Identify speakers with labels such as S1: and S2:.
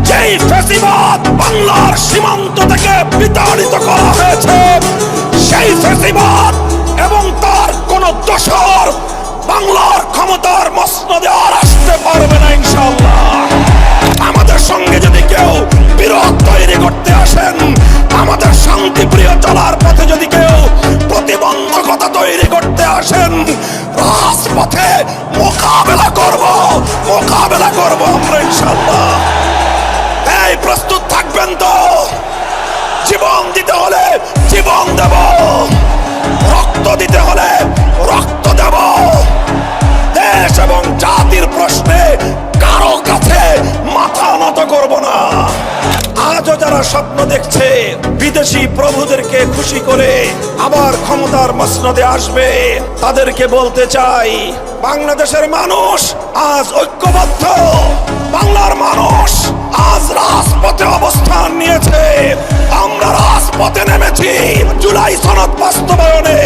S1: যেই ফ্যাসিবাদ বাংলার সীমান্ত থেকে বিতাড়িত করা হয়েছে, সেই ফ্যাসিবাদ এবং তার কোন দোসর বাংলার ক্ষমতার মসনদে আর আসতে পারবে না ইনশাআল্লাহ। আমাদের সঙ্গে যদি কেউ বিরোধ তৈরি করতে আসেন, আমাদের শান্তিপ্রিয় চলার পথে যদি কেউ প্রতিবন্ধকতা তৈরি করতে আসেন, রাজপথে মোকাবেলা করব আমরা ইনশাআল্লাহ। এই প্রস্তুত থাকবেন তো? জীবন দিতে হলে জীবন দেব, রক্ত দিতে হলে রক্ত দেব। দেশ এবং জাতির প্রশ্নে কারো কাছে মাথা নত করব না। আজও যারা স্বপ্ন দেখছে বিদেশি প্রভুদেরকে খুশি করে আবার ক্ষমতার মসনদে আসবে, তাদেরকে বলতে চাই, বাংলাদেশের মানুষ আজ ঐক্যবদ্ধ। বাংলার মানুষ আজ রাজপথে অবস্থান নিয়েছে। আমরা রাজপথে নেমেছি জুলাই সনদ বাস্তবায়নে।